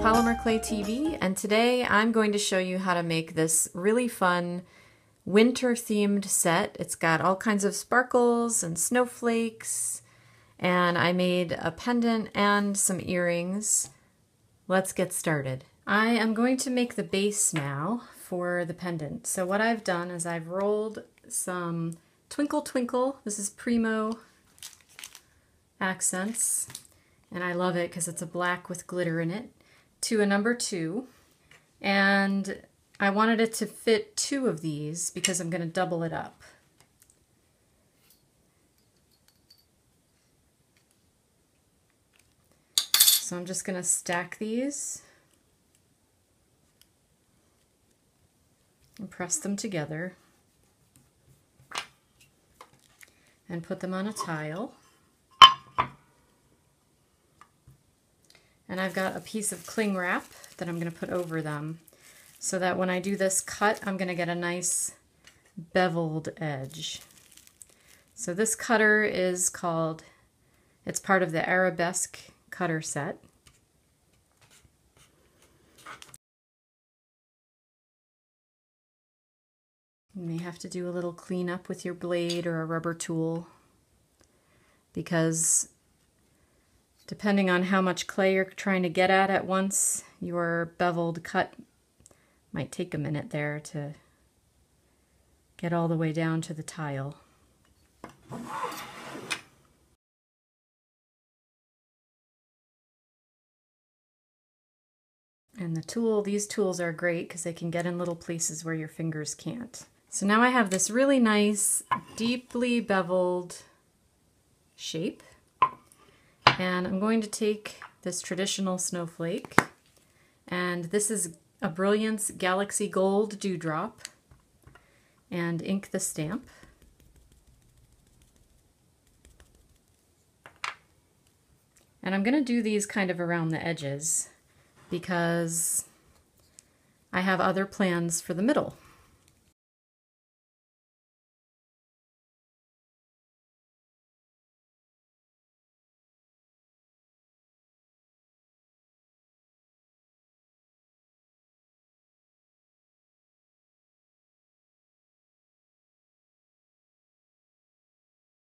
Polymer Clay TV, and today I'm going to show you how to make this really fun winter themed set. It's got all kinds of sparkles and snowflakes, and I made a pendant and some earrings. Let's get started. I am going to make the base now for the pendant. So what I've done is I've rolled some Twinkle Twinkle, this is Primo accents, and I love it because it's a black with glitter in it, to a number 2, and I wanted it to fit 2 of these because I'm going to double it up. So I'm just going to stack these and press them together and put them on a tile. And I've got a piece of cling wrap that I'm going to put over them so that when I do this cut, I'm going to get a nice beveled edge. So this cutter is called, it's part of the Arabesque cutter set. You may have to do a little cleanup with your blade or a rubber tool because depending on how much clay you're trying to get at once, your beveled cut might take a minute there to get all the way down to the tile. And the tool, these tools are great because they can get in little places where your fingers can't. So now I have this really nice, deeply beveled shape. And I'm going to take this traditional snowflake, and this is a Brilliance Galaxy Gold Dewdrop, and ink the stamp. And I'm going to do these kind of around the edges because I have other plans for the middle.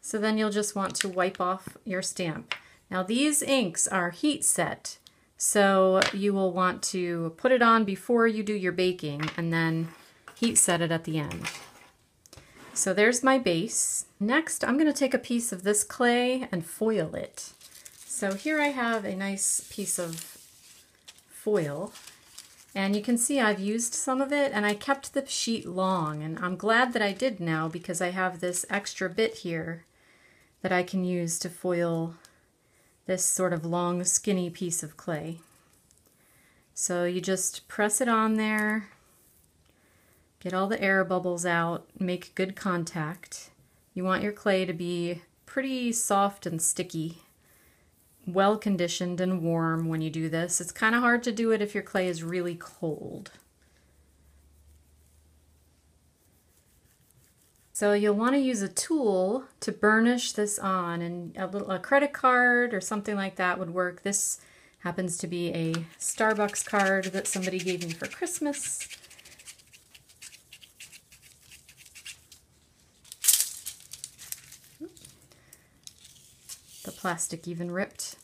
So then you'll just want to wipe off your stamp. Now these inks are heat set, so you will want to put it on before you do your baking and then heat set it at the end. So there's my base. Next I'm going to take a piece of this clay and foil it. So here I have a nice piece of foil, and you can see I've used some of it and I kept the sheet long, and I'm glad that I did now because I have this extra bit here that I can use to foil this sort of long, skinny piece of clay. So you just press it on there, get all the air bubbles out, make good contact. You want your clay to be pretty soft and sticky, well conditioned and warm when you do this. It's kind of hard to do it if your clay is really cold. So you'll want to use a tool to burnish this on, and a credit card or something like that would work. This happens to be a Starbucks card that somebody gave me for Christmas. The plastic even ripped.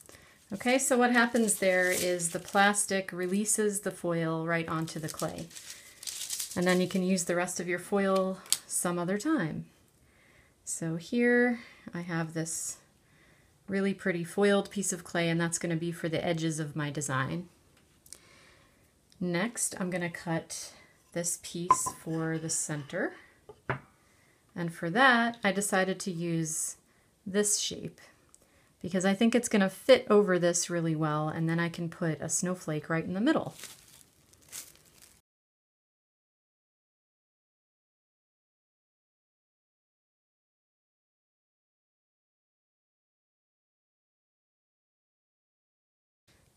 Okay, so what happens there is the plastic releases the foil right onto the clay. And then you can use the rest of your foil some other time. So here I have this really pretty foiled piece of clay, and that's going to be for the edges of my design. Next I'm going to cut this piece for the center, and for that I decided to use this shape because I think it's going to fit over this really well, and then I can put a snowflake right in the middle.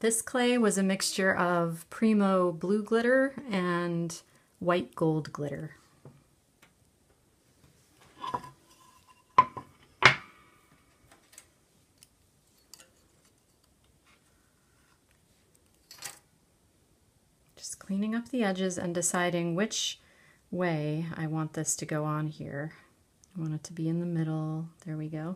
This clay was a mixture of Primo blue glitter and white gold glitter. cleaning up the edges and deciding which way I want this to go on here. I want it to be in the middle. There we go.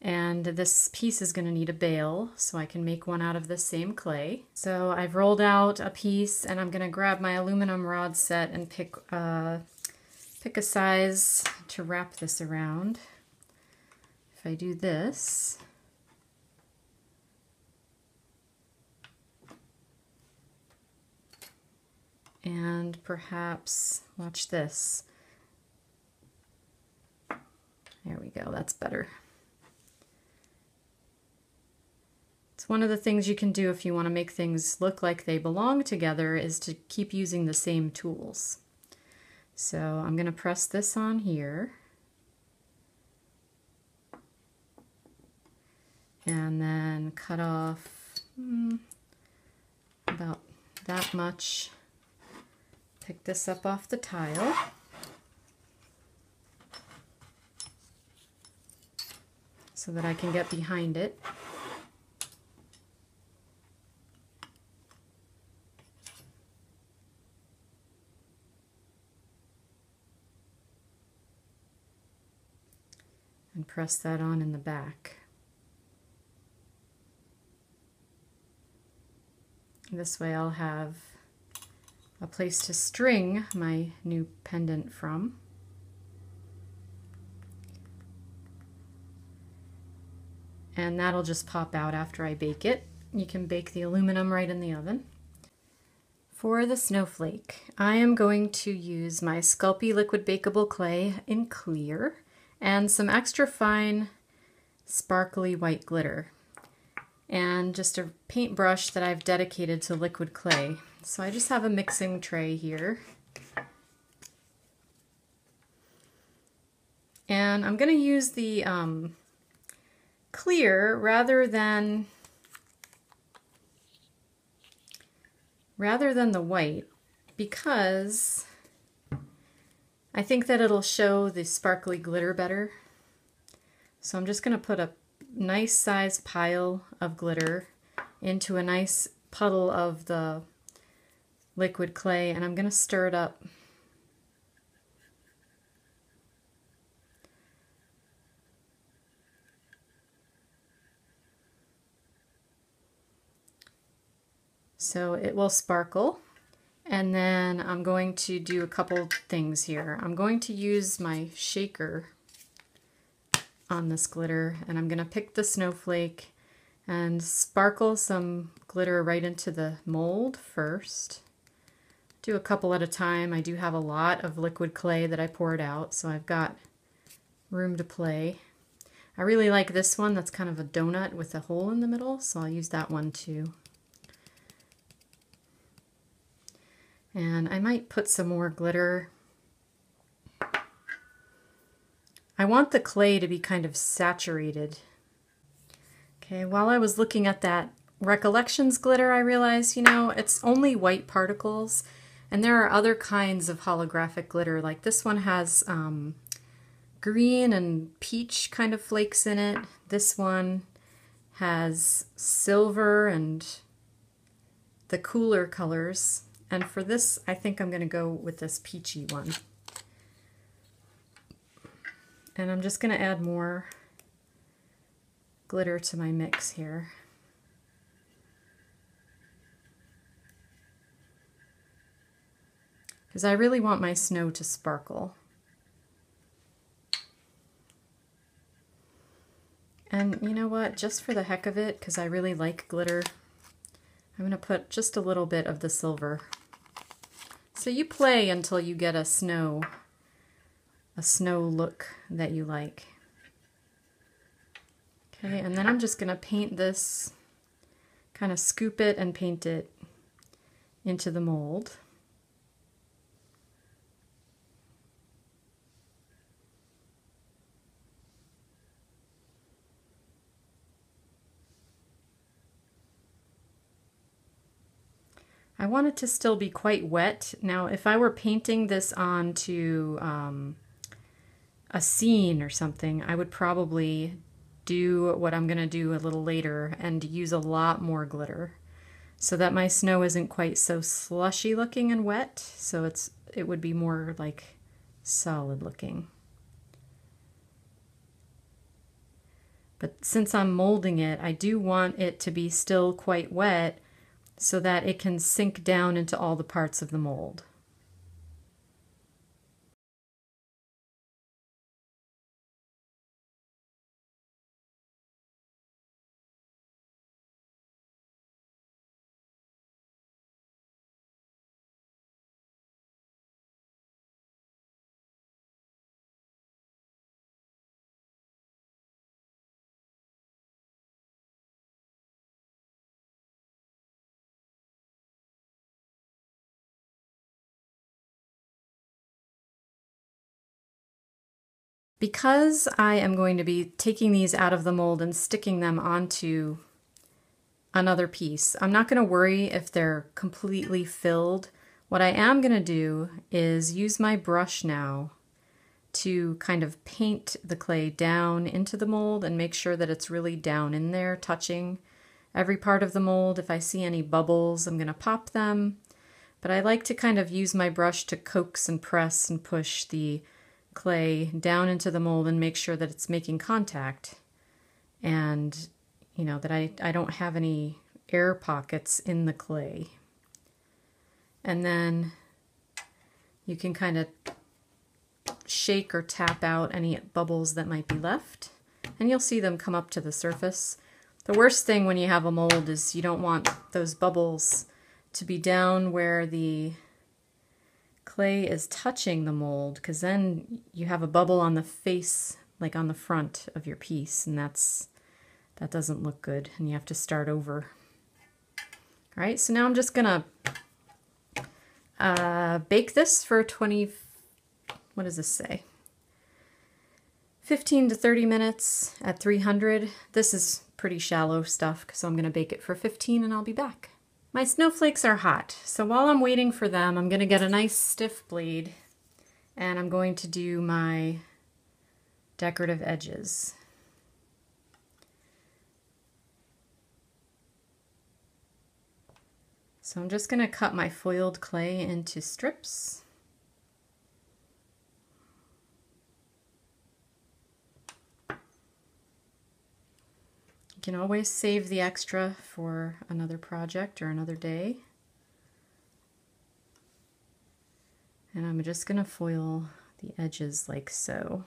And this piece is going to need a bail, so I can make one out of the same clay. So I've rolled out a piece, and I'm going to grab my aluminum rod set and pick a size to wrap this around. If I do this, and perhaps, watch this. There we go, that's better. It's one of the things you can do if you want to make things look like they belong together, is to keep using the same tools. So I'm going to press this on here. And then cut off about that much. Pick this up off the tile. So that I can get behind it. And press that on in the back. This way I'll have a place to string my new pendant from. And that'll just pop out after I bake it. You can bake the aluminum right in the oven. For the snowflake, I am going to use my Sculpey liquid bakeable clay in clear and some extra fine sparkly white glitter and just a paintbrush that I've dedicated to liquid clay. So I just have a mixing tray here. And I'm going to use the clear rather than the white, because I think that it'll show the sparkly glitter better. So I'm just going to put a nice size pile of glitter into a nice puddle of the liquid clay, and I'm going to stir it up. So it will sparkle. And then I'm going to do a couple things here. I'm going to use my shaker on this glitter, and I'm going to pick the snowflake and sparkle some glitter right into the mold first. Do a couple at a time. I do have a lot of liquid clay that I poured out, so I've got room to play. I really like this one that's kind of a donut with a hole in the middle, so I'll use that one too. And I might put some more glitter. I want the clay to be kind of saturated. Okay, while I was looking at that Recollections glitter, I realized, you know, it's only white particles, and there are other kinds of holographic glitter. Like this one has green and peach kind of flakes in it. This one has silver and the cooler colors. And for this, I think I'm going to go with this peachy one. And I'm just going to add more glitter to my mix here. Because I really want my snow to sparkle. And you know what, just for the heck of it, because I really like glitter, I'm going to put just a little bit of the silver. So you play until you get a snow look that you like. Okay, and then I'm just going to paint this, kind of scoop it and paint it into the mold. I want it to still be quite wet. Now, if I were painting this onto a scene or something, I would probably do what I'm going to do a little later and use a lot more glitter so that my snow isn't quite so slushy looking and wet, so it would be more like solid looking. But since I'm molding it, I do want it to be still quite wet so that it can sink down into all the parts of the mold. Because I am going to be taking these out of the mold and sticking them onto another piece, I'm not going to worry if they're completely filled. What I am going to do is use my brush now to kind of paint the clay down into the mold and make sure that it's really down in there, touching every part of the mold. If I see any bubbles, I'm going to pop them. But I like to kind of use my brush to coax and press and push the clay down into the mold and make sure that it's making contact, and you know that I don't have any air pockets in the clay. And then you can kind of shake or tap out any bubbles that might be left, and you'll see them come up to the surface. The worst thing when you have a mold is you don't want those bubbles to be down where the clay is touching the mold, because then you have a bubble on the face, like on the front of your piece, and that doesn't look good, and you have to start over. All right, so now I'm just gonna bake this for 20, what does this say? 15 to 30 minutes at 300. This is pretty shallow stuff, so I'm gonna bake it for 15 and I'll be back. My snowflakes are hot, so while I'm waiting for them, I'm going to get a nice stiff blade and I'm going to do my decorative edges. So I'm just going to cut my foiled clay into strips. You can always save the extra for another project or another day. And I'm just going to foil the edges like so.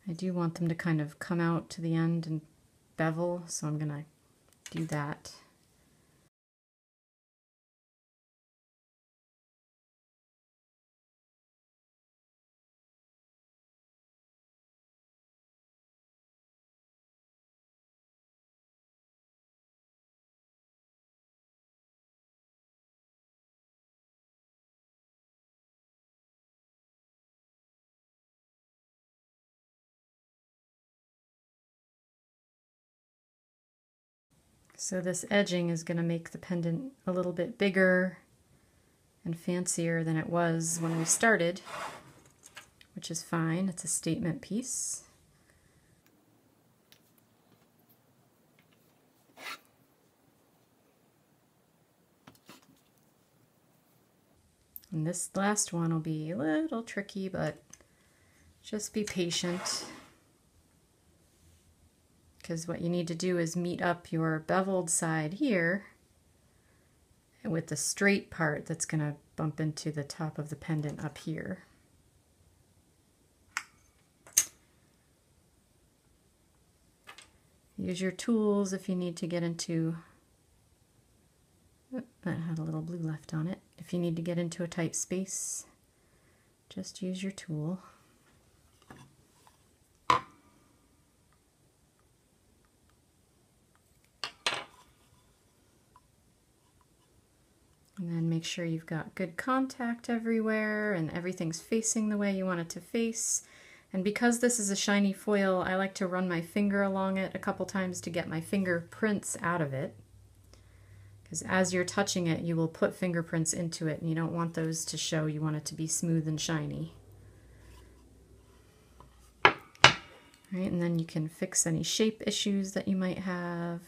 I do want them to kind of come out to the end and bevel, so I'm going to do that. So this edging is going to make the pendant a little bit bigger and fancier than it was when we started, which is fine. It's a statement piece. And this last one will be a little tricky, but just be patient. Because what you need to do is meet up your beveled side here with the straight part that's going to bump into the top of the pendant up here. Use your tools if you need to get into, oh, that had a little blue left on it. If you need to get into a tight space, just use your tool. And then make sure you've got good contact everywhere and everything's facing the way you want it to face. And because this is a shiny foil, I like to run my finger along it a couple times to get my fingerprints out of it. because as you're touching it, you will put fingerprints into it, and you don't want those to show. You want it to be smooth and shiny. All right, and then you can fix any shape issues that you might have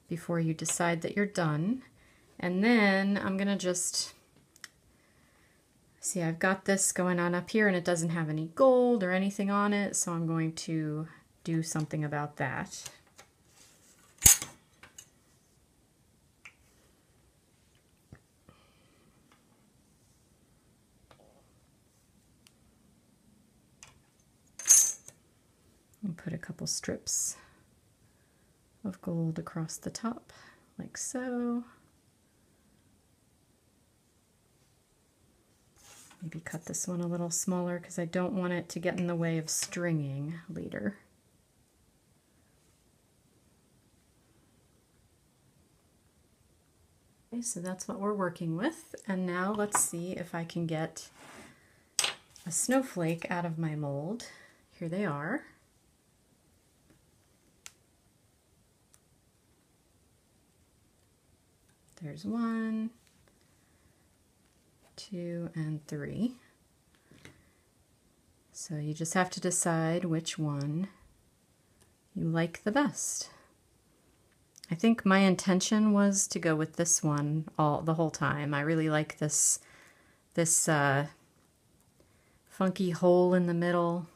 before you decide that you're done. And then I'm gonna just, see, I've got this going on up here and it doesn't have any gold or anything on it, so I'm going to do something about that. And put a couple strips of gold across the top, like so. Maybe cut this one a little smaller because I don't want it to get in the way of stringing later. Okay, so that's what we're working with. And now let's see if I can get a snowflake out of my mold. Here they are. There's 1, 2, and 3. So you just have to decide which one you like the best. I think my intention was to go with this one the whole time. I really like this funky hole in the middle.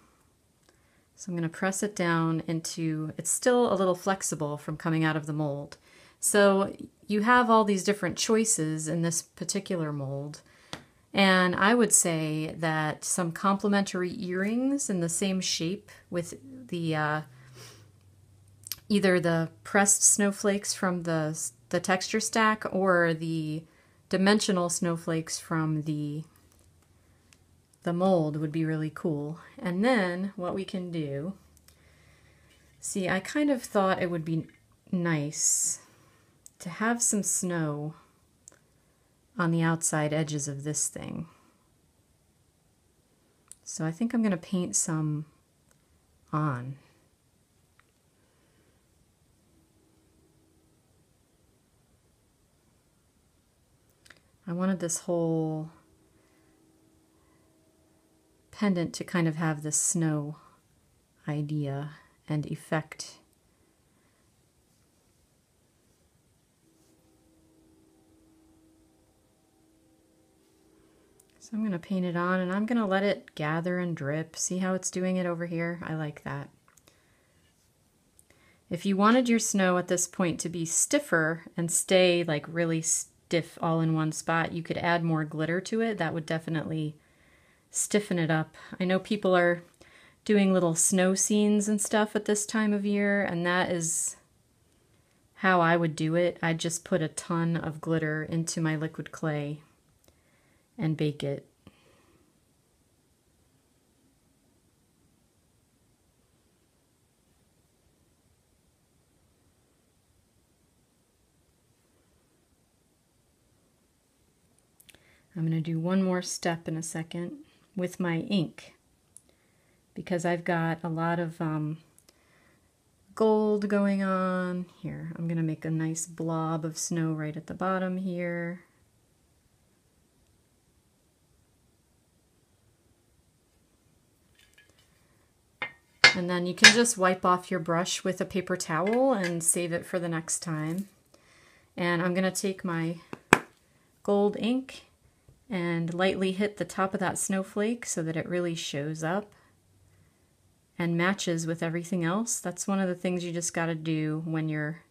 So I'm going to press it down into, it's still a little flexible from coming out of the mold. So you have all these different choices in this particular mold. And I would say that some complementary earrings in the same shape with the either the pressed snowflakes from the texture stack or the dimensional snowflakes from the mold would be really cool. And then what we can do, see, I kind of thought it would be nice to have some snow on the outside edges of this thing. So I think I'm going to paint some on. I wanted this whole pendant to kind of have this snow idea and effect. So I'm going to paint it on and I'm going to let it gather and drip. See how it's doing it over here? I like that. If you wanted your snow at this point to be stiffer and stay like really stiff all in one spot, you could add more glitter to it. That would definitely stiffen it up. I know people are doing little snow scenes and stuff at this time of year, and that is how I would do it. I'd just put a ton of glitter into my liquid clay and bake it. I'm going to do one more step in a second with my ink because I've got a lot of gold going on here. I'm going to make a nice blob of snow right at the bottom here. And then you can just wipe off your brush with a paper towel and save it for the next time. And I'm going to take my gold ink and lightly hit the top of that snowflake so that it really shows up and matches with everything else. That's one of the things you just got to do when you're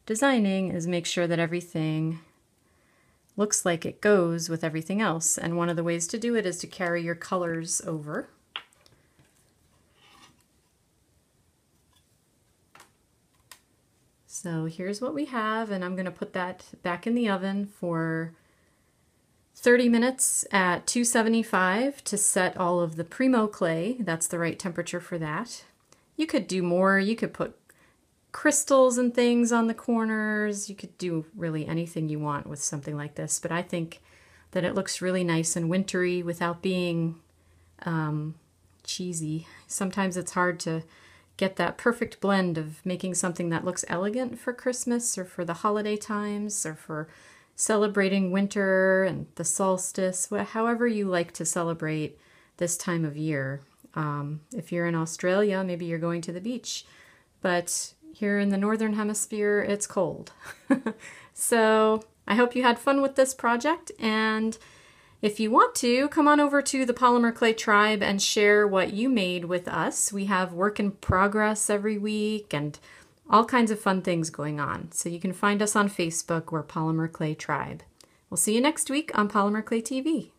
designing, is make sure that everything looks like it goes with everything else. And one of the ways to do it is to carry your colors over. So here's what we have, and I'm going to put that back in the oven for 30 minutes at 275 to set all of the Primo clay. That's the right temperature for that. You could do more. You could put crystals and things on the corners. You could do really anything you want with something like this, but I think that it looks really nice and wintry without being cheesy. Sometimes it's hard to get that perfect blend of making something that looks elegant for Christmas or for the holiday times or for celebrating winter and the solstice, however you like to celebrate this time of year. If you're in Australia, maybe you're going to the beach, but here in the Northern Hemisphere, it's cold. So I hope you had fun with this project, and if you want to, come on over to the Polymer Clay Tribe and share what you made with us. We have work in progress every week and all kinds of fun things going on. So you can find us on Facebook. We're Polymer Clay Tribe. We'll see you next week on Polymer Clay TV.